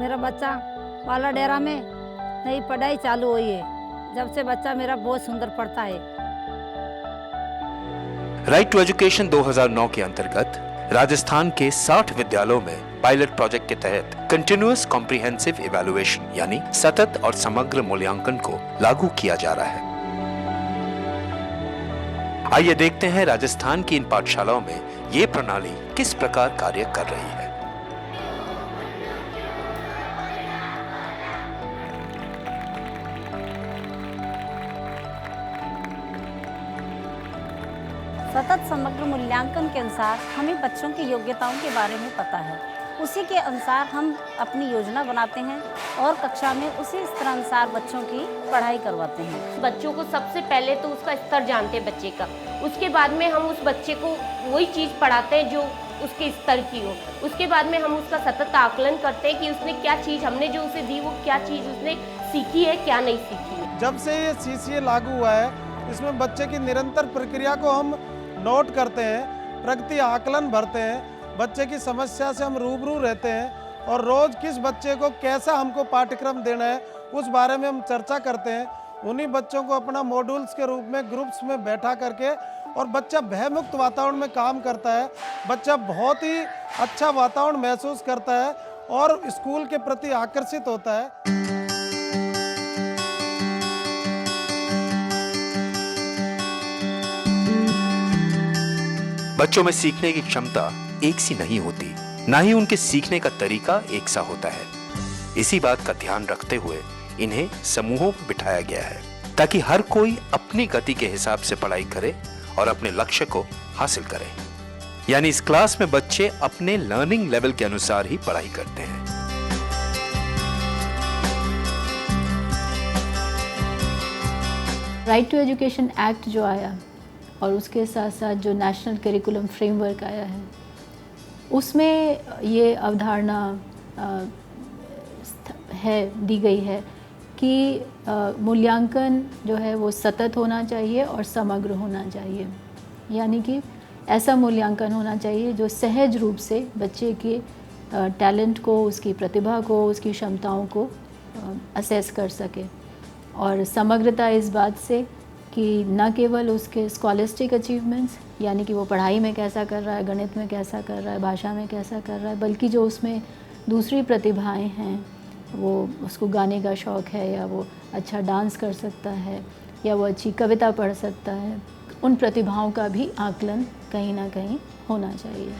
मेरा बच्चा पाला डेरा में नई पढ़ाई चालू हुई है। जब से बच्चा मेरा बहुत सुंदर पढ़ता है। राइट टू एजुकेशन 2009 के अंतर्गत राजस्थान के 60 विद्यालयों में पायलट प्रोजेक्ट के तहत कंटिन्यूअस कॉम्प्रिहेंसिव इवैल्यूएशन यानी सतत और समग्र मूल्यांकन को लागू किया जा रहा है। आइए देखते हैं राजस्थान की इन पाठशालाओं में ये प्रणाली किस प्रकार कार्य कर रही है। सतत समग्र मूल्यांकन के अनुसार हमें बच्चों की योग्यताओं के बारे में पता है। उसी के अनुसार हम अपनी योजना बनाते हैं और कक्षा में उसी स्तर अनुसार बच्चों की पढ़ाई करवाते हैं। बच्चों को सबसे पहले तो उसका स्तर जानते हैं बच्चे का, उसके बाद में हम उस बच्चे को वही चीज़ पढ़ाते हैं जो उसके स्तर की हो। उसके बाद में हम उसका सतत आकलन करते हैं कि उसने क्या चीज़ हमने जो उसे दी वो क्या चीज़ उसने सीखी है, क्या नहीं सीखी है। जब से ये CCA लागू हुआ है, इसमें बच्चे की निरंतर प्रक्रिया को हम नोट करते हैं, प्रगति आकलन भरते हैं, बच्चे की समस्या से हम रूबरू रहते हैं और रोज़ किस बच्चे को कैसा हमको पाठ्यक्रम देना है उस बारे में हम चर्चा करते हैं। उन्हीं बच्चों को अपना मॉड्यूल्स के रूप में ग्रुप्स में बैठा करके और बच्चा भयमुक्त वातावरण में काम करता है। बच्चा बहुत ही अच्छा वातावरण महसूस करता है और स्कूल के प्रति आकर्षित होता है। बच्चों में सीखने की क्षमता एक सी नहीं होती, ना ही उनके सीखने का तरीका एक सा होता है। इसी बात का ध्यान रखते हुए इन्हें समूहों में बिठाया गया है ताकि हर कोई अपनी गति के हिसाब से पढ़ाई करे और अपने लक्ष्य को हासिल करे। यानी इस क्लास में बच्चे अपने लर्निंग लेवल के अनुसार ही पढ़ाई करते हैं। राइट टू एजुकेशन एक्ट जो आया और उसके साथ साथ जो नेशनल करिकुलम फ्रेमवर्क आया है, उसमें ये अवधारणा दी गई है कि मूल्यांकन जो है वो सतत होना चाहिए और समग्र होना चाहिए। यानी कि ऐसा मूल्यांकन होना चाहिए जो सहज रूप से बच्चे के टैलेंट को, उसकी प्रतिभा को, उसकी क्षमताओं को असेस कर सके। और समग्रता इस बात से कि न केवल उसके स्कॉलिस्टिक अचीवमेंट्स यानी कि वो पढ़ाई में कैसा कर रहा है, गणित में कैसा कर रहा है, भाषा में कैसा कर रहा है, बल्कि जो उसमें दूसरी प्रतिभाएं हैं, वो उसको गाने का शौक़ है या वो अच्छा डांस कर सकता है या वो अच्छी कविता पढ़ सकता है, उन प्रतिभाओं का भी आकलन कहीं ना कहीं होना चाहिए।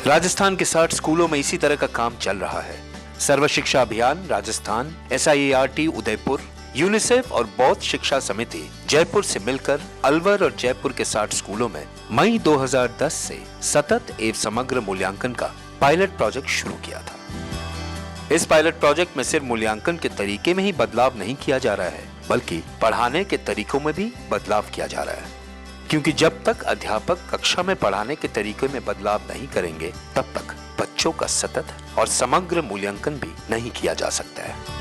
राजस्थान के 60 स्कूलों में इसी तरह का काम चल रहा है। सर्व शिक्षा अभियान राजस्थान, SIART उदयपुर, यूनिसेफ और बौद्ध शिक्षा समिति जयपुर से मिलकर अलवर और जयपुर के 60 स्कूलों में मई 2010 से सतत एवं समग्र मूल्यांकन का पायलट प्रोजेक्ट शुरू किया था। इस पायलट प्रोजेक्ट में सिर्फ मूल्यांकन के तरीके में ही बदलाव नहीं किया जा रहा है, बल्कि पढ़ाने के तरीकों में भी बदलाव किया जा रहा है। क्योंकि जब तक अध्यापक कक्षा में पढ़ाने के तरीके में बदलाव नहीं करेंगे, तब तक बच्चों का सतत और समग्र मूल्यांकन भी नहीं किया जा सकता है।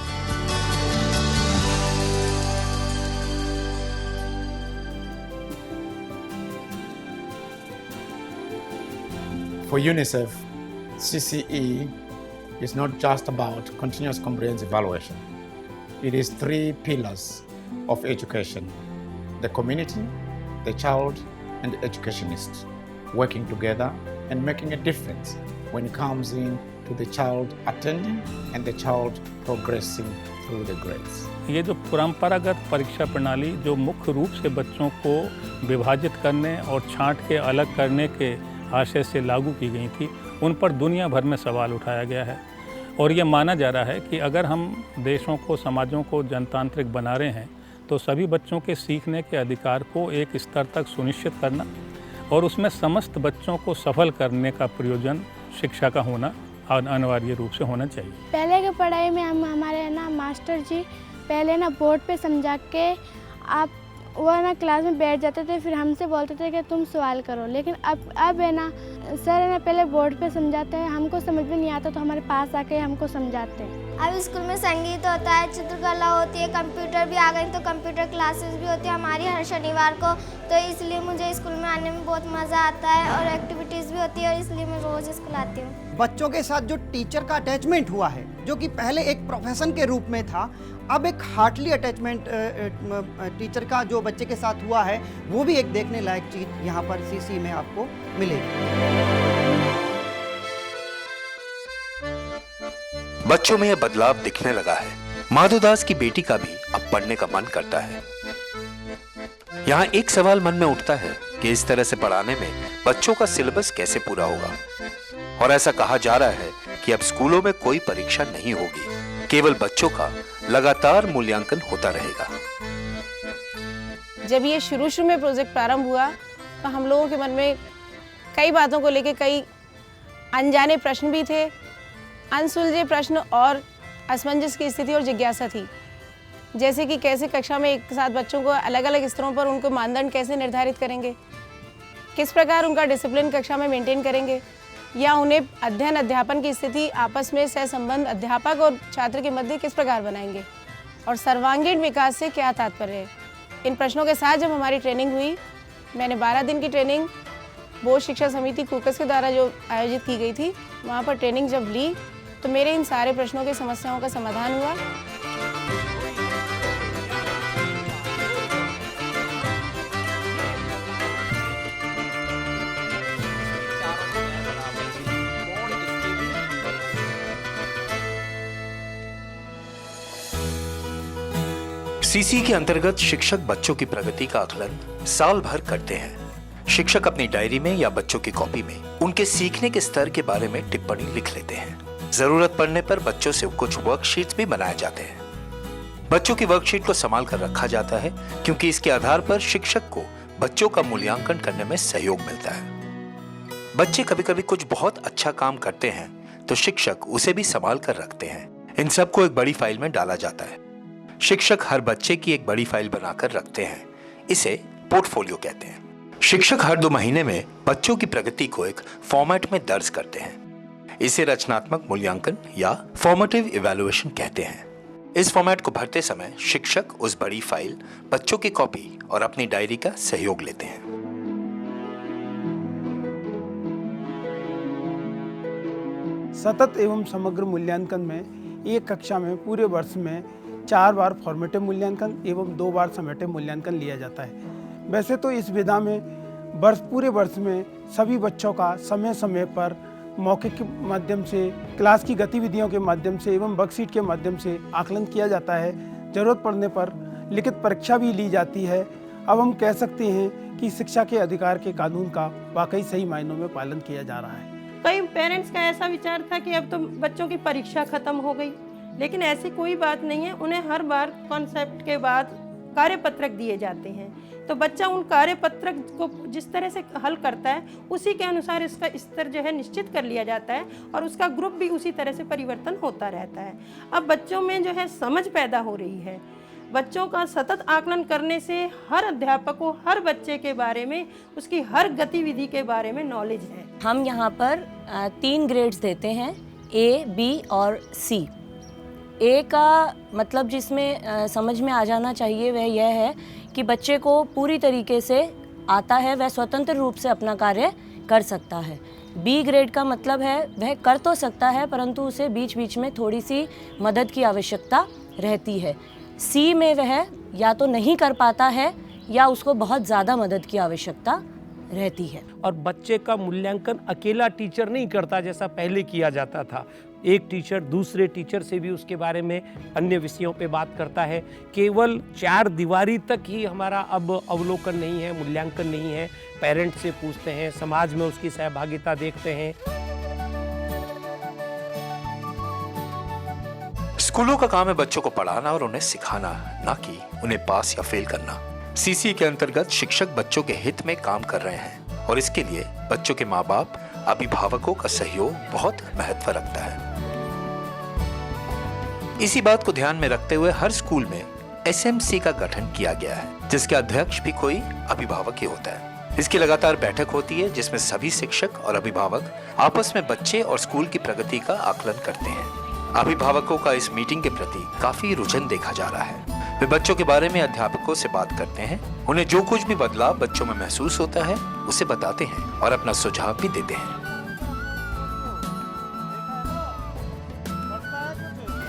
For UNICEF, CCE is not just about continuous comprehensive evaluation. It is 3 pillars of education: the community, the child, and the educationist, working together and making a difference when it comes in to the child attending and the child progressing through the grades. ये जो परंपरागत परीक्षा प्रणाली जो मुख्य रूप से बच्चों को विभाजित करने और छांट के अलग करने के आशय से लागू की गई थी, उन पर दुनिया भर में सवाल उठाया गया है। और ये माना जा रहा है कि अगर हम देशों को, समाजों को जनतांत्रिक बना रहे हैं तो सभी बच्चों के सीखने के अधिकार को एक स्तर तक सुनिश्चित करना और उसमें समस्त बच्चों को सफल करने का प्रयोजन शिक्षा का होना अनिवार्य रूप से होना चाहिए। पहले की पढ़ाई में हमारे ना मास्टर जी पहले ना बोर्ड पे समझा के आप वो ना क्लास में बैठ जाते थे, फिर हमसे बोलते थे कि तुम सवाल करो। लेकिन अब है ना सर है ना पहले बोर्ड पे समझाते हैं, हमको समझ में नहीं आता तो हमारे पास आके हमको समझाते हैं। अब स्कूल में संगीत होता है, चित्रकला होती है, कंप्यूटर भी आ गई तो कंप्यूटर क्लासेस भी होती है हमारी हर शनिवार को, तो इसलिए मुझे स्कूल में आने में बहुत मज़ा आता है और एक्टिविटीज़ भी होती है और इसलिए मैं रोज़ स्कूल आती हूँ। बच्चों के साथ जो टीचर का अटैचमेंट हुआ है, जो कि पहले एक प्रोफेशन के रूप में था, अब एक हार्टली अटैचमेंट टीचर का जो बच्चे के साथ हुआ है, वो भी एक देखने लायक चीज़ यहाँ पर सीसी में आपको मिलेगी। बच्चों में यह बदलाव दिखने लगा है। माधोदास की बेटी का भी अब पढ़ने का मन करता है। यहाँ एक सवाल मन में उठता है कि इस तरह से पढ़ाने में बच्चों का सिलेबस कैसे पूरा होगा। और ऐसा कहा जा रहा है कि अब स्कूलों में कोई परीक्षा नहीं होगी, केवल बच्चों का लगातार मूल्यांकन होता रहेगा। जब ये शुरू में प्रोजेक्ट प्रारंभ हुआ तो हम लोगों के मन में कई बातों को लेकर कई अनजाने प्रश्न भी थे, अनसुलझे प्रश्न और असमंजस की स्थिति और जिज्ञासा थी। जैसे कि कैसे कक्षा में एक साथ बच्चों को अलग अलग स्तरों पर उनको मानदंड कैसे निर्धारित करेंगे, किस प्रकार उनका डिसिप्लिन कक्षा में मेंटेन करेंगे, या उन्हें अध्ययन अध्यापन की स्थिति आपस में सहसंबंध अध्यापक और छात्र के मध्य किस प्रकार बनाएंगे, और सर्वांगीण विकास से क्या तात्पर्य है। इन प्रश्नों के साथ जब हमारी ट्रेनिंग हुई, मैंने 12 दिन की ट्रेनिंग बोर्ड शिक्षा समिति कूकस के द्वारा जो आयोजित की गई थी, वहाँ पर ट्रेनिंग जब ली तो मेरे इन सारे प्रश्नों की समस्याओं का समाधान हुआ। सीसी के अंतर्गत शिक्षक बच्चों की प्रगति का आकलन साल भर करते हैं। शिक्षक अपनी डायरी में या बच्चों की कॉपी में उनके सीखने के स्तर के बारे में टिप्पणी लिख लेते हैं। जरूरत पड़ने पर बच्चों से कुछ वर्कशीट्स भी बनाए जाते हैं। बच्चों की वर्कशीट को संभाल कर रखा जाता है, क्योंकि इसके आधार पर शिक्षक को बच्चों का मूल्यांकन करने में सहयोग मिलता है। बच्चे कभी कभी कुछ बहुत अच्छा काम करते हैं तो शिक्षक उसे भी संभाल कर रखते हैं। इन सबको एक बड़ी फाइल में डाला जाता है। शिक्षक हर बच्चे की एक बड़ी फाइल बनाकर रखते हैं। इसे पोर्टफोलियो कहते हैं। शिक्षक हर 2 महीने में बच्चों की प्रगति को एक फॉर्मेट में दर्ज करते हैं। इसे रचनात्मक मूल्यांकन या फॉर्मेटिव इवैल्यूएशन कहते हैं। इस फॉर्मेट को भरते समय शिक्षक उस बड़ी फाइल, बच्चों की कॉपी और अपनी डायरी का सहयोग लेते हैं। सतत एवं समग्र मूल्यांकन में एक कक्षा में पूरे वर्ष में 4 बार फॉर्मेटिव मूल्यांकन एवं 2 बार समेटिव मूल्यांकन लिया जाता है। वैसे तो इस विधा में पूरे वर्ष में सभी बच्चों का समय समय पर मौखिक के माध्यम से, क्लास की गतिविधियों के माध्यम से एवं वर्कशीट के माध्यम से आकलन किया जाता है। जरूरत पड़ने पर लिखित परीक्षा भी ली जाती है। अब हम कह सकते हैं कि शिक्षा के अधिकार के कानून का वाकई सही मायनों में पालन किया जा रहा है। कई पेरेंट्स का ऐसा विचार था कि अब तो बच्चों की परीक्षा खत्म हो गई, लेकिन ऐसी कोई बात नहीं है। उन्हें हर बार कॉन्सेप्ट के बाद कार्यपत्रक दिए जाते हैं, तो बच्चा उन कार्यपत्रक को जिस तरह से हल करता है उसी के अनुसार इसका स्तर जो है निश्चित कर लिया जाता है और उसका ग्रुप भी उसी तरह से परिवर्तन होता रहता है। अब बच्चों में जो है समझ पैदा हो रही है। बच्चों का सतत आकलन करने से हर अध्यापक को हर बच्चे के बारे में, उसकी हर गतिविधि के बारे में नॉलेज है। हम यहाँ पर 3 ग्रेड्स देते हैं, A, B और C। ए का मतलब जिसमें समझ में आ जाना चाहिए वह यह है कि बच्चे को पूरी तरीके से आता है, वह स्वतंत्र रूप से अपना कार्य कर सकता है। बी ग्रेड का मतलब है वह कर तो सकता है परंतु उसे बीच बीच में थोड़ी सी मदद की आवश्यकता रहती है। सी में वह या तो नहीं कर पाता है या उसको बहुत ज़्यादा मदद की आवश्यकता रहती है। और बच्चे का मूल्यांकन अकेला टीचर नहीं करता जैसा पहले किया जाता था। एक टीचर दूसरे टीचर से भी उसके बारे में अन्य विषयों पे बात करता है। केवल 4 दीवारी तक ही हमारा अब अवलोकन नहीं है, मूल्यांकन नहीं है। पेरेंट्स से पूछते हैं, समाज में उसकी सहभागिता देखते हैं। स्कूलों का काम है बच्चों को पढ़ाना और उन्हें सिखाना, ना कि उन्हें पास या फेल करना। सीसी के अंतर्गत शिक्षक बच्चों के हित में काम कर रहे हैं और इसके लिए बच्चों के माँ बाप, अभिभावकों का सहयोग बहुत महत्व रखता है। इसी बात को ध्यान में रखते हुए हर स्कूल में SMC का गठन किया गया है, जिसके अध्यक्ष भी कोई अभिभावक ही होता है। इसकी लगातार बैठक होती है जिसमें सभी शिक्षक और अभिभावक आपस में बच्चे और स्कूल की प्रगति का आकलन करते हैं। अभिभावकों का इस मीटिंग के प्रति काफी रुझान देखा जा रहा है। वे बच्चों के बारे में अध्यापकों से बात करते हैं, उन्हें जो कुछ भी बदलाव बच्चों में महसूस होता है उसे बताते हैं और अपना सुझाव भी देते हैं।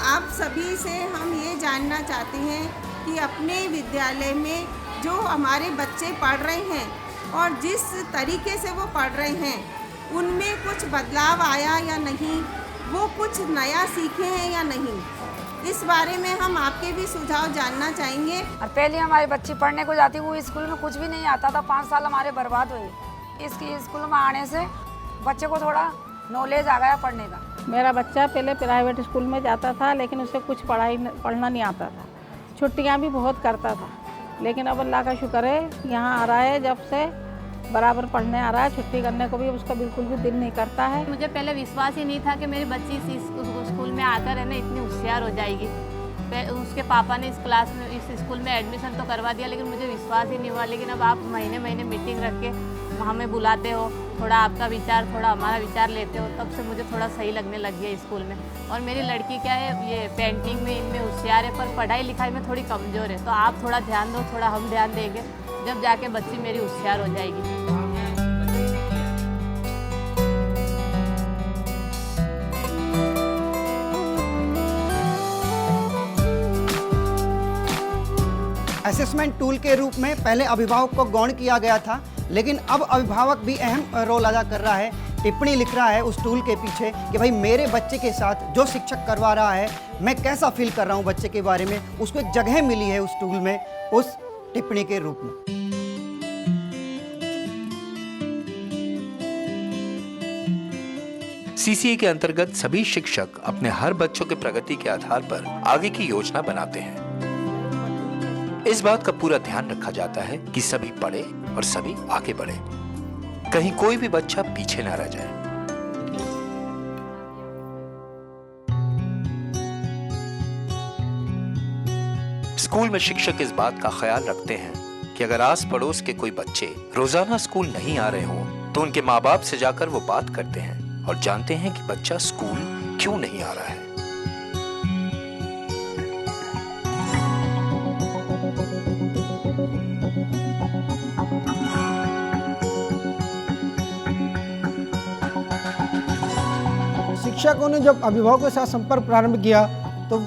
आप सभी से हम ये जानना चाहते हैं कि अपने विद्यालय में जो हमारे बच्चे पढ़ रहे हैं और जिस तरीके से वो पढ़ रहे हैं उनमें कुछ बदलाव आया या नहीं, वो कुछ नया सीखे हैं या नहीं, इस बारे में हम आपके भी सुझाव जानना चाहेंगे। और पहले हमारे बच्चे पढ़ने को जाती, वो स्कूल में कुछ भी नहीं आता था, 5 साल हमारे बर्बाद हुए। इसकी स्कूल में आने से बच्चे को थोड़ा नॉलेज आ गया पढ़ने का। मेरा बच्चा पहले प्राइवेट स्कूल में जाता था, लेकिन उसे कुछ पढ़ना नहीं आता था, छुट्टियां भी बहुत करता था। लेकिन अब अल्लाह का शुक्र है, यहाँ आ रहा है, जब से बराबर पढ़ने आ रहा है, छुट्टी करने को भी उसका बिल्कुल भी दिल नहीं करता है। मुझे पहले विश्वास ही नहीं था कि मेरी बच्ची इस स्कूल में आकर है ना इतनी होशियार हो जाएगी। उसके पापा ने इस स्कूल में एडमिशन तो करवा दिया, लेकिन मुझे विश्वास ही नहीं हुआ। लेकिन अब आप महीने महीने मीटिंग रख के हमें बुलाते हो, थोड़ा आपका विचार थोड़ा हमारा विचार लेते हो, तब से मुझे थोड़ा सही लगने लग गया स्कूल में। और मेरी लड़की क्या है, ये पेंटिंग में इनमें होशियार है, पर पढ़ाई लिखाई में थोड़ी कमज़ोर है। तो आप थोड़ा ध्यान दो, थोड़ा हम ध्यान देंगे, जब जाके बच्ची मेरी होशियार हो जाएगी। असेसमेंट टूल के रूप में पहले अभिभावक को गौण किया गया था, लेकिन अब अभिभावक भी अहम रोल अदा कर रहा है। टिप्पणी लिख रहा है उस टूल के पीछे कि भाई मेरे बच्चे के साथ जो शिक्षक करवा रहा है, मैं कैसा फील कर रहा हूँ बच्चे के बारे में, उसको एक जगह मिली है उस टूल में, उस टिप्पणी के रूप में। सीसीए के अंतर्गत सभी शिक्षक अपने हर बच्चों के प्रगति के आधार पर आगे की योजना बनाते हैं। इस बात का पूरा ध्यान रखा जाता है कि सभी पढ़े और सभी आगे बढ़े, कहीं कोई भी बच्चा पीछे ना रह जाए। स्कूल में शिक्षक इस बात का ख्याल रखते हैं कि अगर आस पड़ोस के कोई बच्चे रोजाना स्कूल नहीं आ रहे हों, तो उनके माँ बाप से जाकर वो बात करते हैं और जानते हैं कि बच्चा स्कूल क्यों नहीं आ रहा है। शिक्षकों ने जब अभिभावकों के साथ संपर्क प्रारंभ किया, तो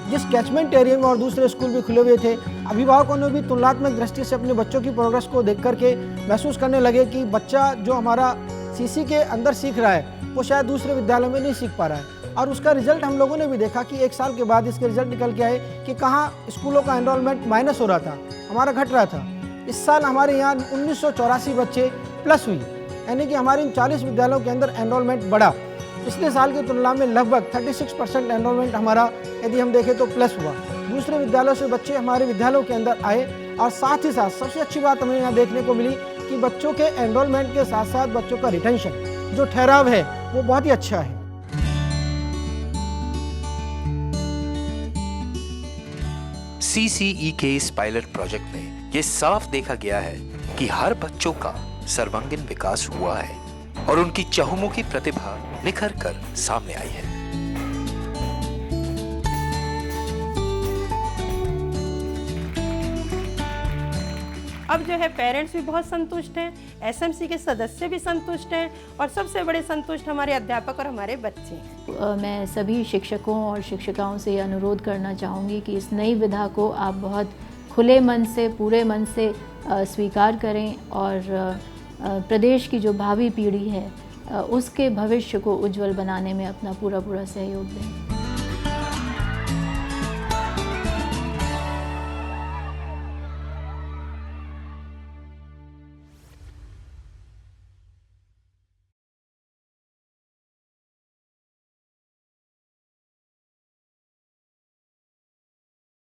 जिस कैचमेंट एरिया में और दूसरे स्कूल भी खुले हुए थे, अभिभावकों ने भी तुलनात्मक दृष्टि से अपने बच्चों की प्रोग्रेस को देख करके महसूस करने लगे कि बच्चा जो हमारा सीसी के अंदर सीख रहा है वो शायद दूसरे विद्यालय में नहीं सीख पा रहा है। और उसका रिजल्ट हम लोगों ने भी देखा कि 1 साल के बाद इसके रिजल्ट निकल के आए कि कहाँ स्कूलों का एनरोलमेंट माइनस हो रहा था, हमारा घट रहा था। इस साल हमारे यहाँ 1984 बच्चे प्लस हुई, यानी कि हमारे इन 40 विद्यालयों के अंदर एनरोलमेंट बढ़ा। पिछले साल की तुलना में लगभग 36% एनरोलमेंट हमारा यदि हम देखें तो प्लस हुआ। दूसरे विद्यालयों से बच्चे हमारे विद्यालयों के अंदर आए, और साथ ही साथ सबसे अच्छी बात हमें यहाँ देखने को मिली कि बच्चों के एनरोलमेंट के साथ साथ बच्चों का रिटेंशन, जो ठहराव है, वो बहुत ही अच्छा है। सीसीई के इस पायलट प्रोजेक्ट में ये साफ देखा गया है कि हर बच्चों का सर्वांगीण विकास हुआ है और उनकी चहुमुखी प्रतिभा निखर कर सामने आई है। अब जो है पेरेंट्स भी बहुत संतुष्ट हैं, एसएमसी के सदस्य भी संतुष्ट हैं, और सबसे बड़े संतुष्ट हमारे अध्यापक और हमारे बच्चे हैं। मैं सभी शिक्षकों और शिक्षिकाओं से ये अनुरोध करना चाहूँगी कि इस नई विधा को आप बहुत खुले मन से, पूरे मन से स्वीकार करें और प्रदेश की जो भावी पीढ़ी है उसके भविष्य को उज्जवल बनाने में अपना पूरा सहयोग दें।